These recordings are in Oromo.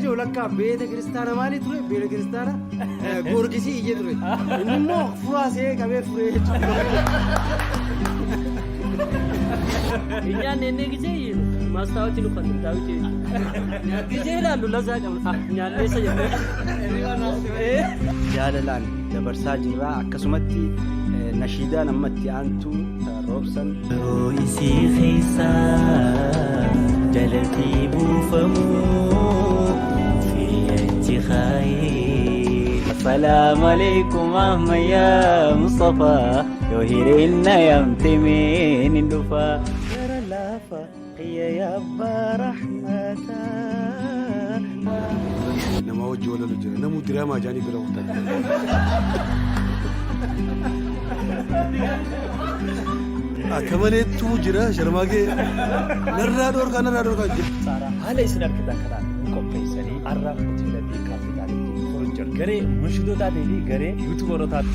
جو لك بيت كريستانا مالي تروي بيت كريستانا غورغسي يجي تروي إنما فراسي كابي فريج إني أنا نيجي ما استوعبت لو خدت تاوي جي لا لولا زاك أنا ليس جمع جاللان دبرسا جرا أكسمتي نشيدا نمتي أنتو روبسن رئيسي خيسا جلتي بوفمو في اتخاي السلام عليكم أحمد يا مصطفى يوهرنا يمتمين الدفا يرى لافا يا أبا رحمتا نما وجه ولا لجرا نمو دراما جاني بلا وقت كمان توجرا شرماكي نرى دور كان سارة هلا يسنر كذا كذا كومبيسري أرى فتيلة دي كابيتال دي فرنجر غري مشهودو تادي غري يوتيوبرو تادي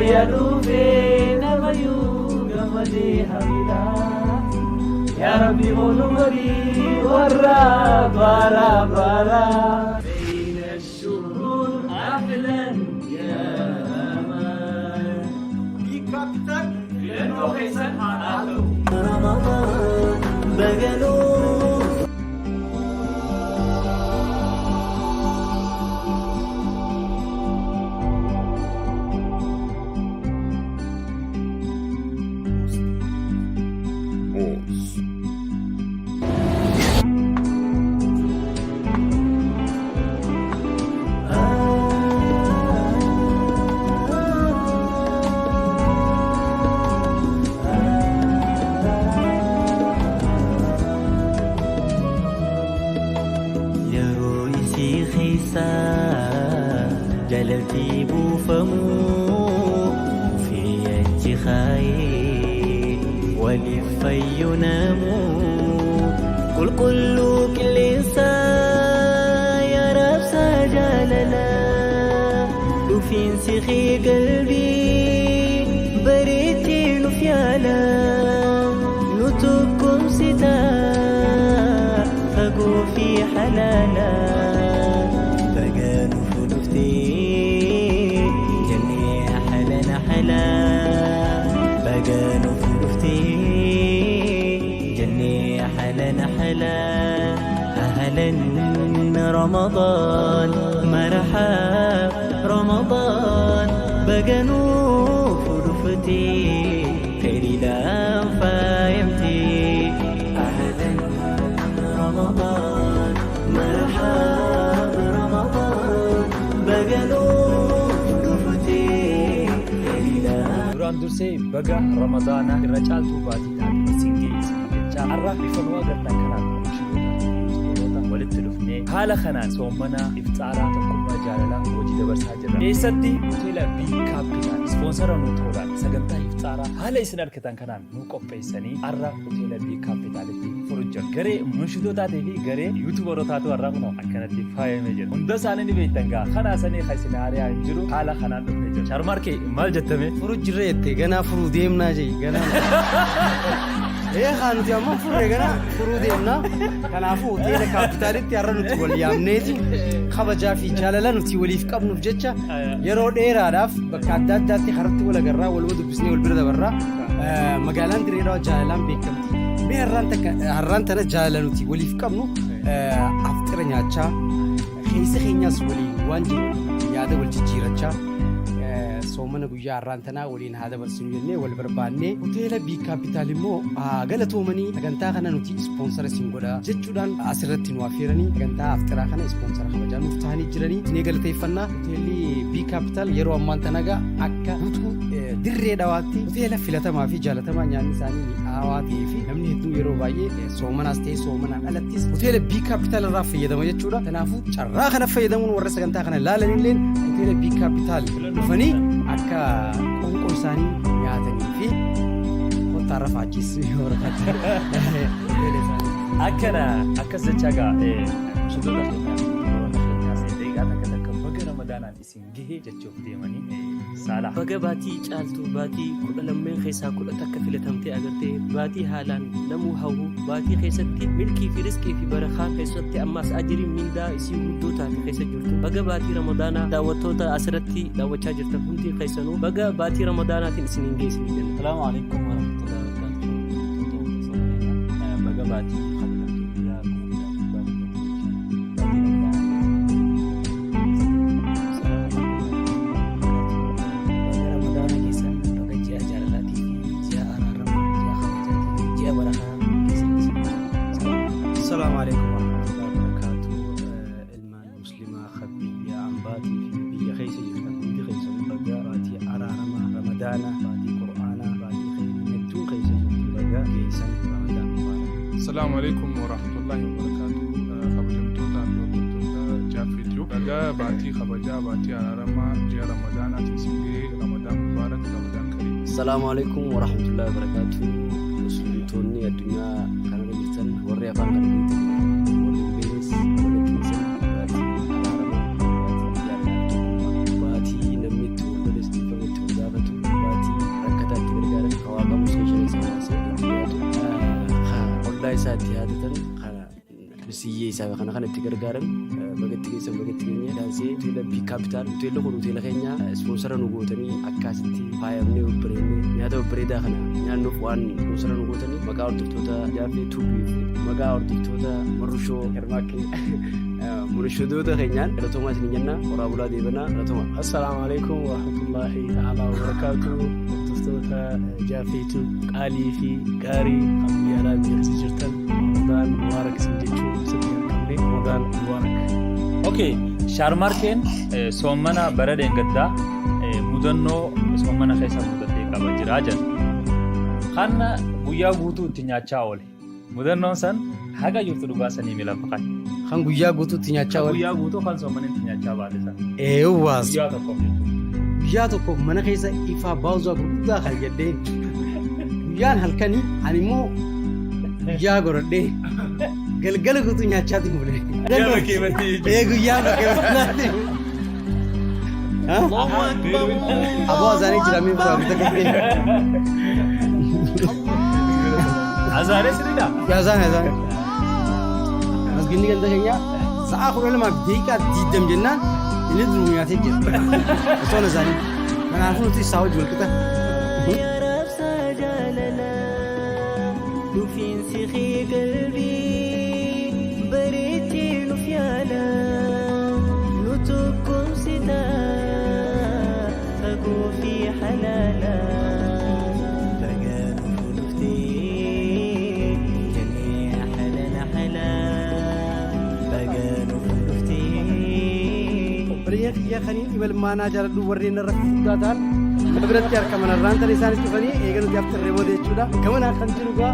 يا دوبين غيوب مدي حمدا يا ربي غنوري ورا برا برا بين الشهور أحلى يا أمان بكابتن لأنه خيسان على رمضان بقلوب جلتي بوفمو في اتخاي ولفي ينامو كل كل يا رب سجلنا وفين سخي قلبي بريتي نفيانا نتوكم ستا فقو في حلالا بقانو فدفتي جني حلنا حلا بقانو فدفتي جني حلنا حلا أهلا رمضان مرحب رمضان بقانو فدفتي خيري لا فايمتي أهلا رمضان مرحب رمضان بقانو فدفتي خيري لا duraan dursee baga ramadaana irra caaltuu baatiidhaan isin geesse jecha har'a bifa nuwaa gartaan kanaan oomishtoota walitti dhufnee haala kanaan soommanaa iftaaraa tokkummaa jaalalaa hojii dabarsaa jirra keessatti hoteela biikaapitaan ispoonsara nu ta'uudhaan sagantaa iftaaraa haala isin argitan kanaan nu qopheessanii har'a hoteela biikaapitaalitti furujjan garee oomishtootaatii fi garee yuutuubarootaatu har'a kunoo akkanatti faayamee jira hunda isaanii ni beektan gaa kanaa sanii haisinaariyaa hin jiru haala kanaan dhufnee jira sharmarkee maal jettame furujjirree gana furu deemnaa jee gana خانتي أما فرقنا فرودينا كان عفو تيجي كابيتالي تيارا نتولي أمنيتي خبجا في جاللا نتي ولي في قبل نفجتشا يرود إيرا داف بكادات داتي خرجت ولا جرا والودو بسني والبرد برا مقالان دريرا جاللا بيكم بهرانت أنا جاللا نتي ولي في قبل أفترني أشا خينياس ولي وانجي ياده والجيرتشا soomana guyyaa arraantanaa waliin haada barsiinu jennee wal barbaannee hoteela biikaapiitaal immoo galatoomanii sagantaa kana nuti ispoonsara isin godha jechuudhaan asirratti nu affeeranii sagantaa aftiraa kana ispoonsara kabajaa nuuf ta'anii jiranii isin galateeffannaa hoteelli biikaapiitaal yeroo ammaan tanagaa akka guutuu dirree dhawaatti hoteela filatamaa fi jaalatamaa nyaanni isaanii mi'aawaa ta'ee fi namni hedduu yeroo baay'ee soomanaas ta'ee soomanaan alattis hoteela biikaapiitaal irraa fayyadama jechuudha kanaafuu carraa kana fayyadamuun warra sagantaa kana ilaalanillee hoteela biikaapiitaal dhufanii akka qoonqoo isaanii nyaatanii fi kottaa rafaachis akkana akkas jecha gaa shiddoota keenyaa deegaa takka bakka ramadaanaan isin gahee jechuuf deemanii Saala. Baga baatii caaltu baatii kudha lammeen keessaa kudha takka filatamtee agartee baatii haalaan namuu hawwu baatii keessatti milkii fi riskii fi barakaa keessatti ammas ajiriin mindaa isii guddoo taate keessa jirtu. Baga baatii ramadaanaa daawwattoota asirratti daawwachaa jirtan hundi keessanuu baga baatii ramadaanaatiin isiniin geessanii jenna. Salaamu alaikum warahmatullahi wabarakatuh. Baga baatii السلام عليكم ورحمة الله وبركاته. المان مسلمة خبية عن باتي في بيا خيسة جفتن دي خيسة بقى باتي عرارما رمضانا باتي قرآنا باتي خير نتون خيسة جفتن بقى جيسان رمضان مبارك. السلام عليكم ورحمة الله وبركاته. خبجمتوتا بيوتوتا جافيتيو بقى باتي خبجا باتي عرارما جي رمضانا تسيجي رمضان مبارك رمضان كريم. السلام عليكم ورحمة الله وبركاته. مسلمتوني الدنيا كان رجلتن ورّي أفان كان رجلتن ورّي بيس ورّي كنسن باتي عرارما باتي نميت ولدس تفهمت وزافتو باتي ركتات تبرقارن كواقع مسلشة يساواسي والله ساتي هادتن بسيئي سابقا خانا تقرقارن بغت تقيسن بغت تقيني دانسي تيلا بي كابيتال تيلا خلو تيلا خينيا سبونسرا نغوتني أكاسيتي بايامني وبريني نياتا وبريدا خانا نيانو فوان سبونسرا نغوتني مقا أردفتوتا جافي توبي مقا أردفتوتا مرشو هرماكي مرشو دوتا خينيان رتوما تنينينا ورابولا ديبنا رتوما. السلام عليكم ورحمة الله تعالى وبركاته. أردفتوتا جافي توب قالي في قاري خميانا بيرسجرتن رمضان مبارك سنجيشو سبيان كمني رمضان مبارك. Okay, Sharmarkeen soomana bara deengaddaa mudannoo soomana keessa mudatee qaba jiraa jedha. Kan guyyaa guutuu itti nyaachaa oole. Mudannoon san haga jirtu dhugaa sanii mila faqat. Kan guyyaa guutuutti nyaachaa oole. Guyyaa guutuu kan soomana itti nyaachaa baate san. Eewwaas. Guyyaa tokko. Guyyaa tokko mana keessa ifaa baawuzaa gurguddaa kan jedhee guyyaan halkanii ani immoo guyyaa godhadhee galgala guutuu nyaachaati mule. Guyyaa keewwatii. Guyyaa keewwatii. Aboo azaanii jiramee fa'aa bita gabbee. Azaaree sirriidha. Azaan. Masginni ganda keenyaa sa'a 12 daqiiqaa 20 jennaan inni duruu nyaatee jira. Osoo azaanii. Kanaafuu nuti isaa wajjin wal qixa. في قلبي بريتي نفيالا نتكم ستا فقو في حلالا فقالوا فلفتي جميع حلالا حلا فقالوا فلفتي بريك يا خنين إبل ما ناجر دوورين الرفض دان خبرت يا كمان الرانت لسان استفاني إيجانو جابت الريمودي تشودا كمان أخن تلوكا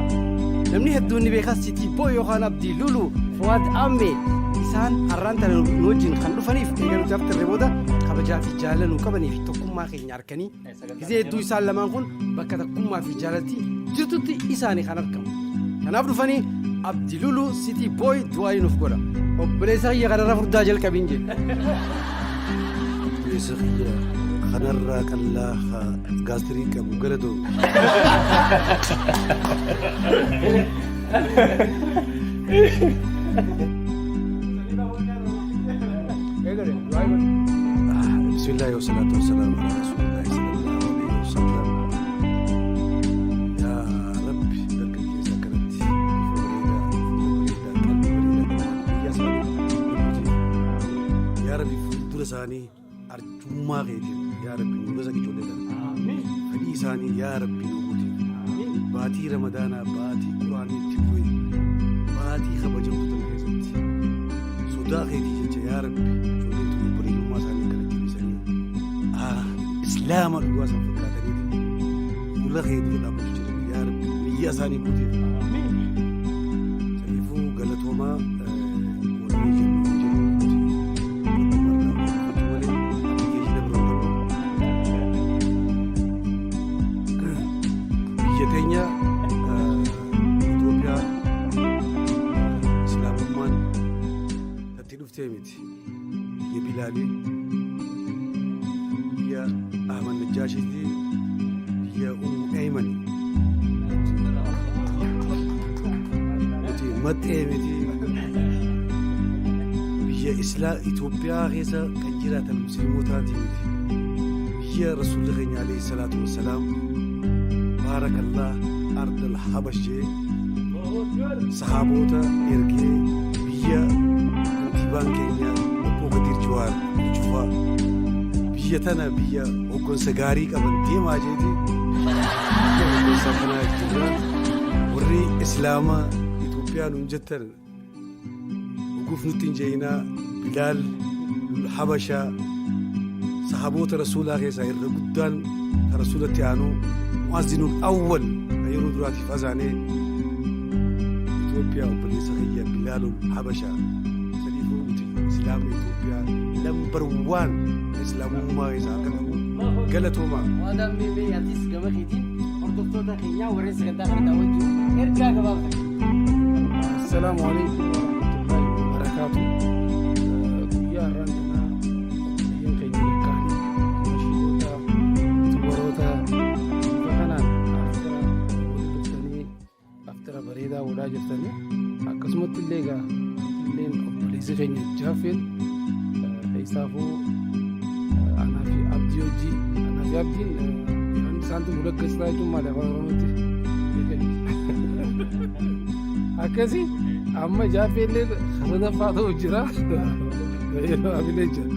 namni hedduun ni beekas Sitii Booy yookaan Abdii Lulu Fuwaad Ammee isaan har'aan tana nu wajjin kan dhufaniif eegalu jaaftee booda kabajaa fi jaalala nu qabanii fi tokkummaa keenya harkanii gisee hedduu isaan lamaan kun bakka tokkummaa fi jaalalti jirtutti isaanii kan argamu. Kanaaf dhufanii Abdii Lulu Sitii Booy du'aa nuuf godha. Obboleessa kiyya kanarra furdaa jalqabiin jedhe. Obboleessa kiyya kanarraa qallaa gaastirii qabu galatoo. بسم الله والصلاة والسلام على رسول الله صلى الله عليه وسلم. يا ربي لك كيسا كانت يا ربي فدور ثاني أرجوما غيري يا ربي نوزك جولنا فدي ثاني يا ربي نوبتي باتي رمضان باتي قرآن تبوي باتي خبجم تتميزت سودا غيري يا ربي جولنا بريء ما ثاني كانت تبيسني إسلام الواسع فكاتني ولا غير ولا بجري يا ربي يا ثاني بودي سيفو قالتهما Itoophiyaa islaamummaan itti dhuftee miti biyya Bilaalii biyya Ahmad Najaashiiti biyya Eeymani. Nuti maxxee miti biyya Itoophiyaa keessa kan jiraatan musliimotaati miti. Biyya Rasuulli keenya alayhi salaatu wassalaam baarakallah ardal habashee sahaabota ergee biyya kantiibaan keenya obbo Gadiir Jawaar cufaa biyya tana biyya hoggansa gaarii qaban deemaa jeeti biyya hoggansa kanaa jirra warri islaamaa Itoophiyaa nuun jettan dhuguuf nutti hin jeeyinaa Bilaal Habashaa sahaabota rasuulaa keessaa irra guddaan kan rasuulatti aanu mu'azzinuun awwal yeroo duraatiif azaanee Itoophiyaa obboleessa kiyya Bilaalul Habashaa sadiifuu nuti islaama Itoophiyaa lambar waan islaamummaa isaa akka qabu galatoomaa. Waadaan beebee atis gama keetiin hordoftoota keenyaa warreen sagantaa kana daawwachuu ergaa gabaabaa. Assalaamu alaikum warahmatullahi wabarakatuh. Guyyaa har'aan biyya keenya lakkaa'anii mashiidota tubaroota bifa kanaan aftara bareedaa godhaa jirtanii akkasumatti illee egaa illeen obboleessi keenya Jaaffeen isaafuu anaa fi abdii hojii anaa fi abdiin isaantu mudakkeessitaa jechuun maali afaan oromootti akkasii amma Jaaffeellee sadaffaa ta'u jira yeroo abilee jira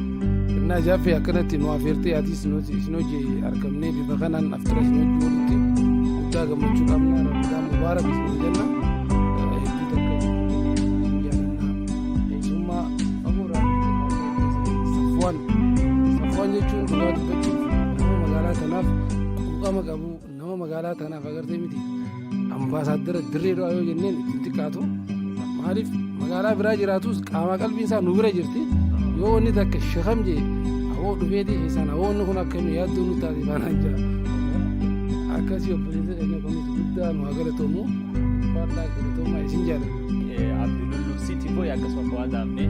innaa Jaaffee akkanatti nu afeertee atis isin hojii argamnee bifa kanaan aftara isin hojii walitti guddaa gammachuu qabna ramadaan mubaarak isin jenna hedduu takka isin jaalannaa eessummaa fagooraan Safwaan jechuun dhugaa dubbachuuf nama magaalaa tanaaf quuqama qabu nama magaalaa tanaaf agartee miti ambaasaaddara dirree du'aa yoo jenneen ittiin xiqqaatu maaliif magaalaa biraa jiraatus qaamaa qalbiin isaa nu bira jirti yoo inni takka shakam jee hawoo dhufeetii keessaan hawoonni kun akkamii yaaddoo nu taate baanaan jira akkasii obboleessa keenya kunis guddaa nu haa galatoomu faadhaa galatoomaa isin jaalladha. Abdulullu City Boy akkasuma fa'aa daafne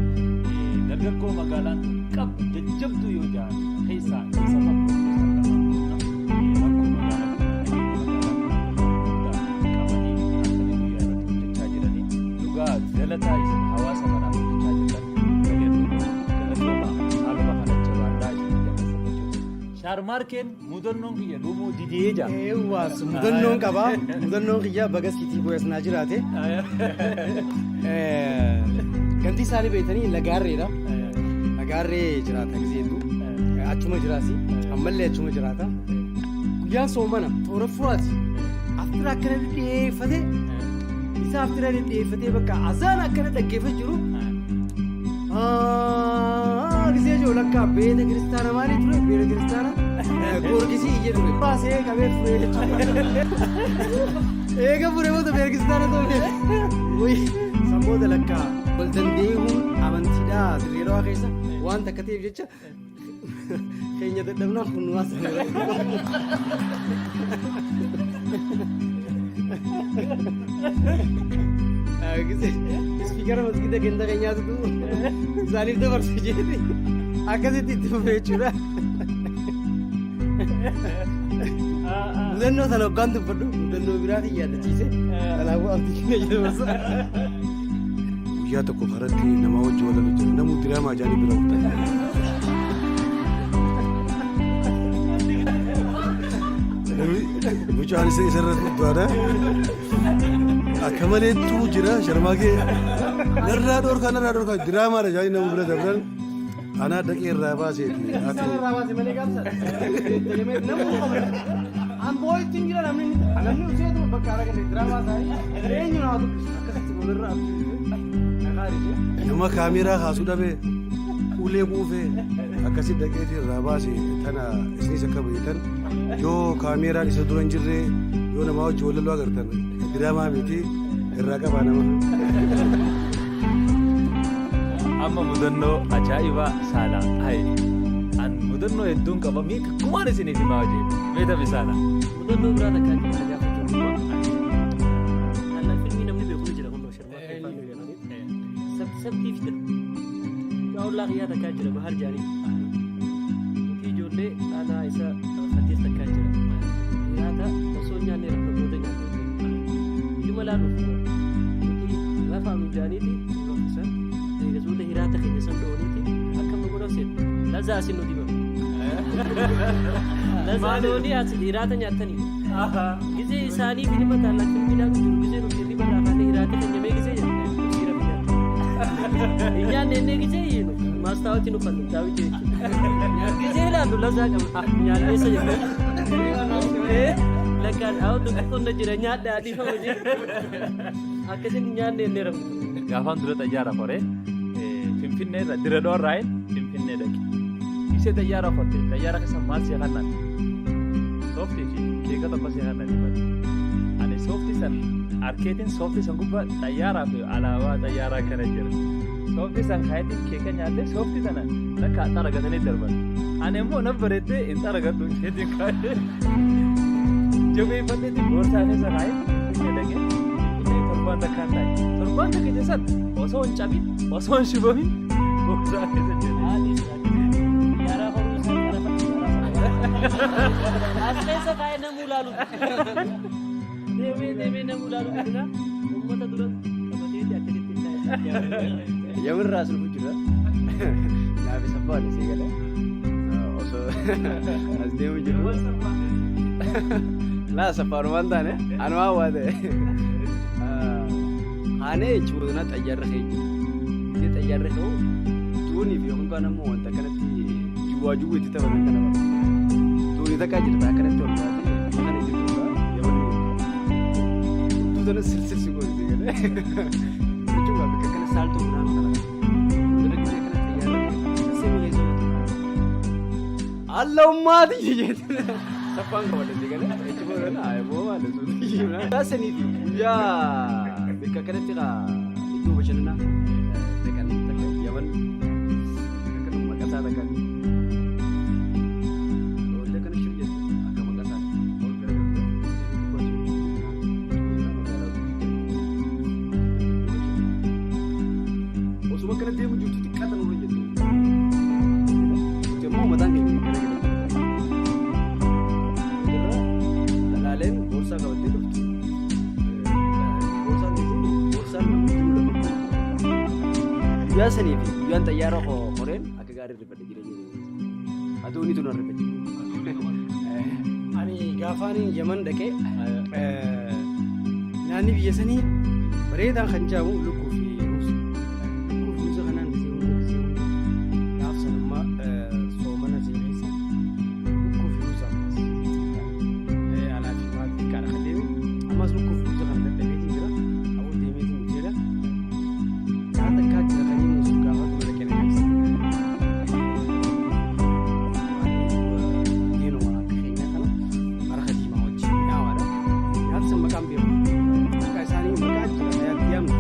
dargaggoo magaalaan qabu jajjabduu yoo jaan keessaa isa tokko galataa isin hawaasa kanaaf hojjechaa jirtan galatooma haaluma kana jabaadhaa isin dabarsa shaarmaarkeen mudannoon kiyya dhumoo didee jaa Eewwaas mudannoon qabaa mudannoon kiyya baga City Boy asnaa jiraate ganti isaanii beektanii lagaarreedha lagaarree jiraata gizeetu achuma jiraasi ammallee achuma jiraata guyyaan soomana toora furaati aftira akkana dhidheeffate isa aftira dhidheeffatee bakka azaan akkana dhaggeeffatu jiru gizee jiru lakkaa beeta kiristaana maalii ture beeta kiristaana goorgisii iyya ture baasee qabee furee jechuudha eega furee boota beeta kiristaana tolee sammoota lakkaa wal dandeehuun amantiidhaa dirreerawaa keessa waan takka ta'eef jecha keenya dadhabnaan kun nuwaasa ispiikara masgida ganda keenyaatu isaaniif dabarsa jeeti akkasitti itti fufee jechuudha. Mudannoo sana hoggaan dubbadhu mudannoo biraatiin yaadachiise kanaafuu abdii keenya dabarsa. Guyyaa tokko karatti nama wajji walalu jira namuu diraamaa ajaa'anii bira kutaa. Mucaan isa irratti guddaadha. Akka maleettuu jira sharmaakee narraa dhorkaa diraamaadha ajaa'anii nama bira dabran anaa dhaqee irraa baaseeti. Irraa baase malee gaafsa. Amboo ittiin jira namni useetu bakka argate diraamaa isaanii eenyu nama dubbisu akkasitti walirraa nama kaameeraa kaasuu dhabee ulee buufee akkasitti dhaqeetii irraa baase tana isinis akka beektan yoo kaameeraan isa dura hin jirre yoo namaa wajji walaloo agartan diraamaa miti irraa qabaa nama. Amma mudannoo ajaa'ibaa saalaa haye an mudannoo hedduun qaba miika kumaan isiniif himaa hojii meeta bisaala mudannoo biraa takkaa jira gaafachuu filmii namni beeku jira hundoo sabtii fida yaa ollaa qiyyaa takkaa jira bahar jaanii ijoollee ijoollee aanaa isa saddeet takkaa jira. Nyaata osoo nyaanne rakkoota nyaata. Ilma laaluuf lafa mijaaniiti raffisan eegasuuta hiraata keenya san dhooniiti akka magodhaaf seetu lazaa asin nuti baru. Lazaa dhoonii as hiraata nyaatanii. Gizee isaanii filima taallachuun midhaan jiru gizee nuti irri barraa kaanee hiraata keenya mee gizee jedhu siira midhaan. Inyaan neennee gizee yiinu maastaawatti nu fannu daawwitii jechuudha. Gizee ilaallu lazaa qaba nyaanneessa jedhu. Lakkaan awwaatu qonna jira nyaadhaa dhiifama jira. Akkasiin nyaanne inni rafu. Gaafaan dura xayyaara koree Finfinnee irra dira dhoorraayin Finfinnee dhaqe. Isee xayyaara korte xayyaara keessa maal see kannan sooftii fi keeka tokko see kannan himate. Ani sooftii san arkeetiin sooftii san gubbaa xayyaaraa fi alaabaa xayyaaraa kana jira. Sooftii san kaayetiin keeka nyaatee sooftii sana akka xara gatanii darban. Ani immoo nan bareeddee hin xara gadhu isheetiin kaayee. Jogee fadheetti boorsaa keessa kaayee Finfinnee dhaqee. Torban takkaan taa'e. Torban takka keessan osoo hin cabin, osoo hin shibomin boorsaa keessa jedhee. Yaaraa horuu isaa qara as keessa kaa'ee namuu laalu. Deemee namuu laalu godhina uummata dura qabateeti akkasitti taa'e. Yamirraa sulfu jira. Naafi sabbaan isee gala. Osoo as deemu jiru. Laa saffaanumaan taane anumaa waa ta'e. Haanee jechuudha xayyaarra keenya. Isee xayyaarra ka'u tuunii fi yookaan ammoo wanta kanatti juwwaajuu itti taphatan kana bara. Tuunii takkaa jirta akkanatti ol baatee kana jirtuudha yamanni. Tuutana silsilsi gooti galee. Jechuudha bakka kana saaltuu bunaan kana. Dura gisee kana xayyaarra asii mi'eessoo. Allahummaati jechuudha. Saffaan qabatee galee jechuudha na aymoo maal suutii. Taasisanii fi guyyaa bakka kanatti iddoo bashannanaa dhaqan takka yaman akka maqasaa dhaqan wanta kana shirya akka maqasaa ol garagaraa osuma kana deemu jirtu xiqqaatan urra jettu immoo mataan keenya garagaraa dalaaleen boorsaa qabattee dhuftu. Guyyaa sanii fi guyyaan xayyaara horeen akka gaarii rifadhe jireenya. Aduun itu narra rifadhe. Ani gaafaan Yaman dhaqee nyaanni biyya sanii bareedaan kan jaamu lukkuu fi ruusa. Lukkuu fi ruusa kanaan gisee gaaf sanammaa soomana seenessa lukkuu fi ruusa alaa fi maatii kaadha kan deeme ammas lukkuu fi ruusa kan dadhabeetiin jira hawwa deemeetiin hojjeedha. Nyaata akka jira kan inni musu gaafa dura dhaqee na nyaachisa. Yeenuma akka keenya kana maraka diimaa wajjin mi'aawaadha. Nyaata san maqaan beeku. Maqaa isaanii maqaa jira nyaatti yaamnu.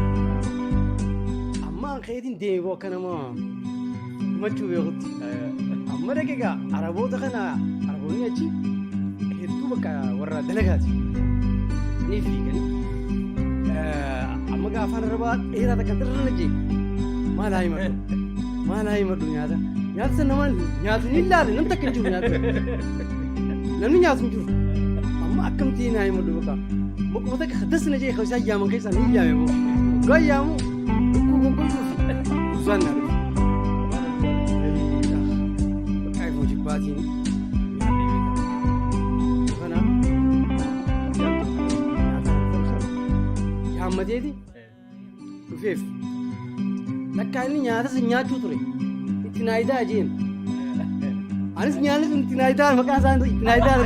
Amma keetiin deeme boo akka nama himachuu beekutti. Amma dhaqeegaa araboota kana araboonni achi hedduu bakka warra dalagaati. Ni fiigani. Amma gaafaan arabaa dheeraa takka dirra jee maal haa himatu nyaata san namaan nyaatu ni ilaale nam takka hin jiru nyaata namni nyaatu hin jiru amma akkamtii naa himatu bakka maquma takka dasna jee isaan yaaman keessaa ni yaame moo gaa yaamu lukkuu gongonjuu fi usaan naa dhufu bakka ifoo jibbaatiin nyaadhee beeka kana yaammateeti dhufeef lakkaa inni nyaata san nyaachuu ture itti naayidaa jeen anis nyaanni sun itti naayidaa maqaan isaan itti naayidaa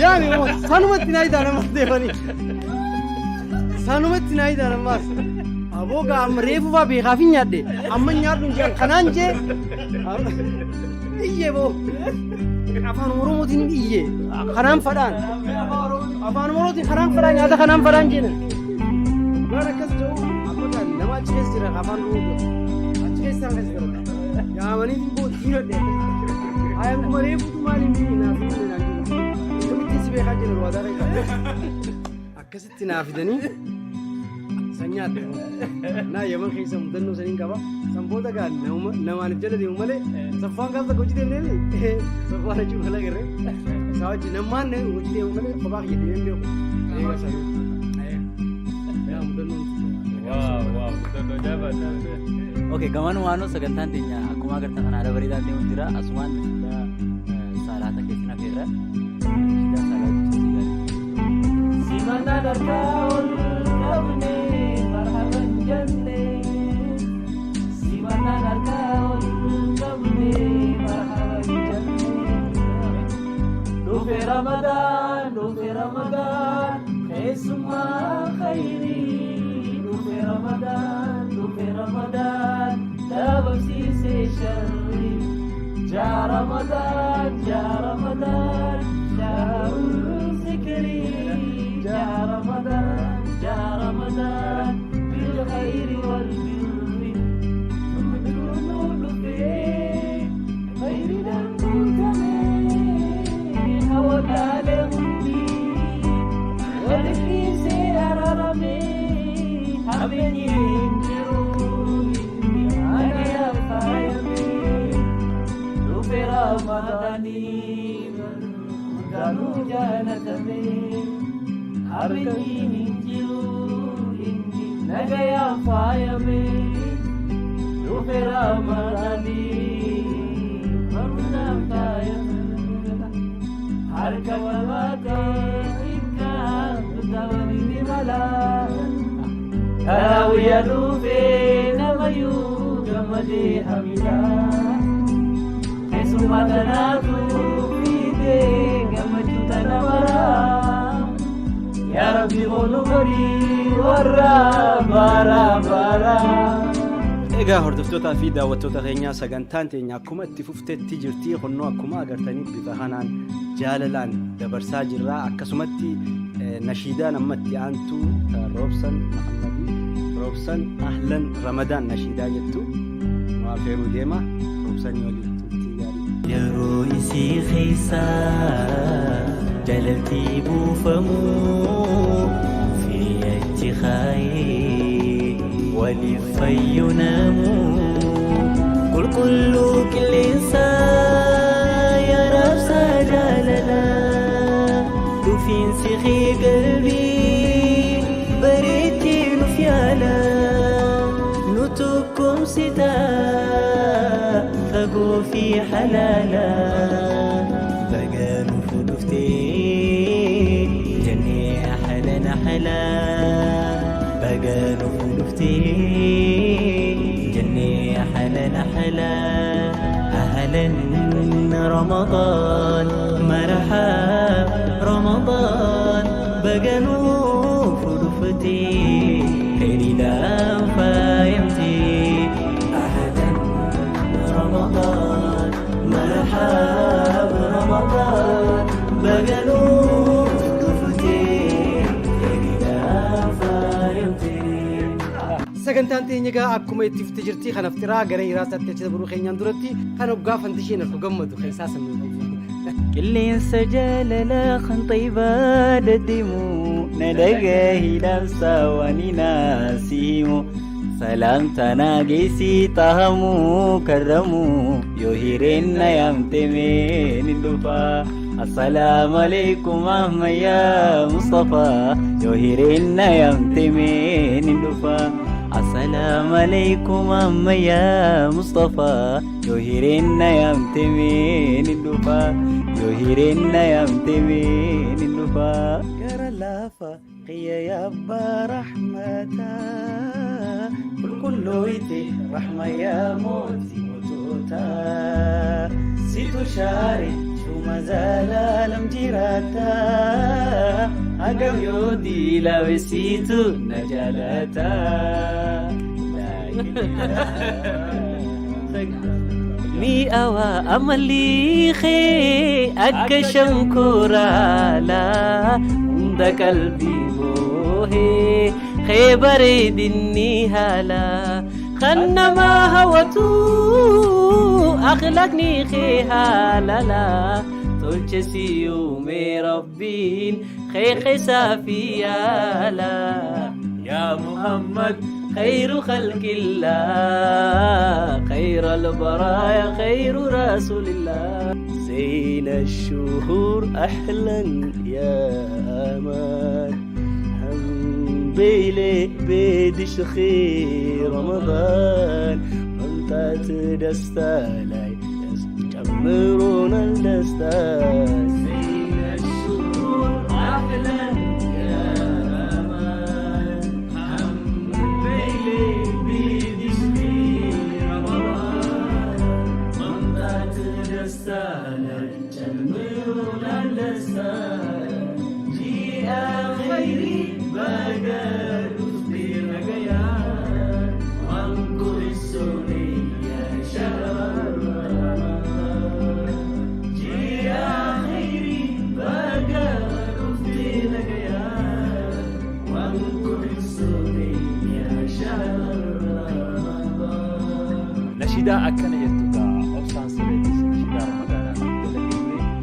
yaame moo sanuma itti naayidaa namas deemanii sanuma itti naayidaa namas aboo gaa amma reefu faa beekaaf hin nyaadde amma nyaadhu hin jeen kanaan jee iyyee boo afaan oromootiin iyyee kanaan fadhaan afaan oromootiin kanaan fadhaan nyaata kanaan fadhaan jeenan waan akkas ta'u amma gaa nama achi keessa jira afaan oromoo achi keessaan keessa jira yaamaniitiin boo diinadhe ayaan kuma reefutu maaliin naaf hin naan jiru akkamittiin si beekaa jiran waadaa reekaa akkasitti naaf fidanii سنيات نا يمن خيسة مدنو سنين كبا سنبودا كان نوما نجلة دي مملة سفان كذا كوجي دي مني سفان أجيب خلا كره سواج نمان نه كوجي دي مملة خباك يدي مني إيه سنين يا مدنو Wow, mudannoo jabaadha. Okay, gamaan waanoo sagantaan teenya akkuma agartan kan haala bareedaa deemuun jira. Asumaan sidaa saalaata keessan hafeerra. Sidaa saalaata gaarii. Simana dargaa ol qabne marhaban jenne. Simana dargaa ol qabne marhaban jenne. Dhufe Ramadan, keessumaa khayrii. دوفي رمضان لا بمسيسي شري جا رمضان شهر الذكري جا رمضان بالخير والبر مدرون في خير دمتمي حوالي علمي ولكي سيارة رمي أبني جروني أنا يا فايمي دوفي رمضاني دانو جانتمي أبني جروني أنا يا فايمي دوفي رمضاني مرنا فايمي حركة والواتي إكا بدوري ملا يا دوفي نميو جمدي حميدا حيثما تنادو في دي جمدي تنورا يا ربي غنوري ورا بارا Egaa hordoftootaa fi daawwattoota keenyaa sagantaan teenya akkuma itti fufteetti jirtii honnoo akkuma agartanii bifa kanaan jaalalaan dabarsaa jirraa akkasumatti nashiidaan ammatti aantu roobsan Mahammadii roobsan ahlan Ramadaan nashiidaa jettu nu afeeruu deema roobsanii waliin turtii gaarii. Yeroo isii keessaa jaalaltii buufamuu fi achi kaayee waliif fayyunamuu qulqulluu qilleensaa yaa raabsaa jaalalaa dhufiinsi kee qalbii bareeddee nuuf yaala nu tokkoomsitaa fagoo fi halaala baga nuuf dhuftee jennee ahlan baga nuuf جني أحلى أهلا رمضان مرحب رمضان بقنوف رفتي خيري لا فايمتي أهلا رمضان مرحب رمضان بقنوف رفتي خيري لا فايمتي sagantaan teenya egaa akkuma itti fufte jirtii kan aftiraa gara iraasaatti achi dabaruu keenyaan duratti kan hoggaa fantisheen argu gammadu keessaa sammuu qilleensa jaalala kan xaybaa daddimu na dhagahi dhaamsa waan naasimu salaamta nageessii tahamu karramu yoo hireenna yaamte meen hin dhufa السلام عليكم أحمد يا مصطفى يوهرين يمتي من الدفا السلام عليكم أحمد يا مصطفى يوهرين يمتي من الدفا يوهرين يمتي من الدفا كر اللافا هي يا أبا رحمتا كل ويتي رحمة يا موتي وتوتا سيتو شاري ما زال لم جراتا أقم يودي لوسيتو نجالتا مي أوا أملي خي أكشم كورالا عند قلبي بوهي خيبر دني هالا خنما هوتو أخلقني خيها لالا تلجسي يومي ربين خي خسافي لا يا محمد خير خلق الله خير البرايا خير رسول الله زين الشهور أحلى يا أمان هم بيلك بيدش خير رمضان أنت تدستالاي جمرون الدستان زين الشهور أحلى يا أمان هم بيلك بيدش خير رمضان أنت تدستالاي جمرون الدستان جيء خيري بقى تفطير غيان وانكر السني يا شهر رمضان جيء خيري بقى تفطير غيان وانكر السني يا شهر رمضان نشيدا أكن يتوقع أوسان سبيتي نشيدا رمضان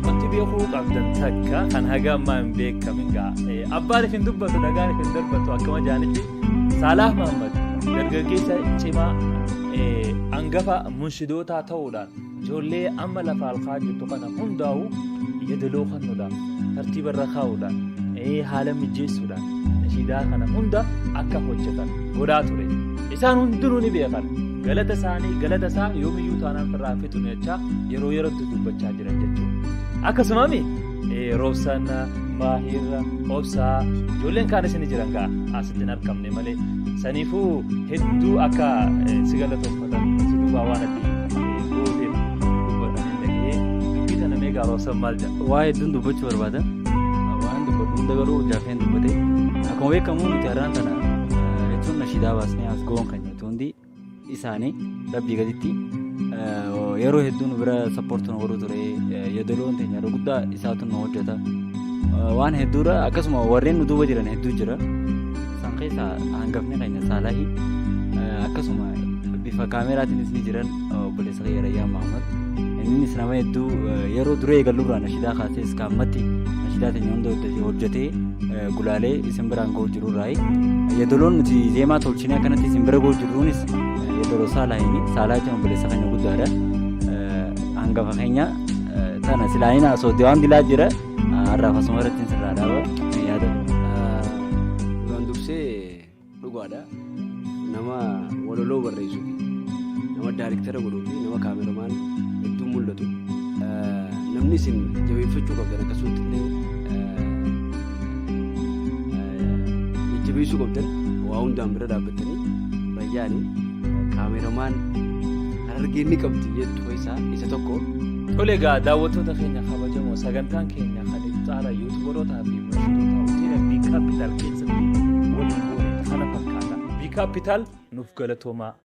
wanti beekuu qabdan takka kan hagammaa hin beekaminga abbaani fin dubbatu dhagaani fin darbatu akkama jaanitti Saalaah Mahammad dargaggeessa cimaa hangafa munshidootaa ta'uudhaan ijoollee amma lafa alkaa jirtu kana hundaa'u yadaloo kennuudhaan tartiiba irra kaa'uudhaan haala mijeessuudhaan nashiidaa kana hunda akka hojjetan godhaa ture isaan hundinuu ni beekan galata isaa yoomiyyuu taanaan irraa fixu jechaa yeroo yerootti dubbachaa jiran jechuudha. Akkasumami roobsaan maahirra obsaa ijoolleen kaanis ni jiran gaa asitti hin argamne malee saniifuu hedduu akka si galatoonfatan si dhufaa waan ati gooteef dubbatan hin dhagee dubbii kana meegaa roobsaan maal jedha. Waa hedduun dubbachuu barbaada. Waan dubbadhu hunda garuu jaafeen dubbate. Akkuma beekamu nuti har'aan tana jechuun nashiidaa baasnee as goon kan jettu hundi isaanii rabbii gaditti yeroo hedduun bira sappoortii nu godhu ture yadaloon teenya yeroo guddaa isaatu nu hojjeta waan hedduudha akkasuma warreen nu duuba jiran hedduu jira isaan keessaa hangafni keenya Saalaahi akkasuma bifa kaameeraatiinis ni jiran obboleessa Rayyaan Mahammad innis nama hedduu yeroo duree eegalluurraa nashiidaa kaasees kaammatti nashiidaa teenya hunda hojjetee gulaalee isin biraan ga'uu jirurraa yadaloon nuti zeemaa tolchinee akkanatti isin bira ga'uu jirruunis yadaloo Saalaahiini Saalaahi jechuun obboleessa keenya guddaadha. Hangafa keenya tana silaayina soodii waan dilaa jira har'aaf asuma irratti sirraa dhaaba yaada. Duraan dursee dhugaadha nama waloloo barreessuu fi nama daariktara godhuu fi nama kaameramaan hedduu mul'atu namni isin jabeeffachuu qabdan akkasumas illee jajjabeessuu qabdan waa hundaan bira dhaabbattanii bayyaanii kaameramaan harargeen ni qabdi jettu isa tokko. Tole egaa daawwattoota keenya kabajamoo sagantaan keenya kan iftaara yuutuubarootaa fi bulchitoota hoteela Bii Kaapitaal keessatti waliin goone kana fakkaata. Bii Kaapitaal nuuf galatoomaa.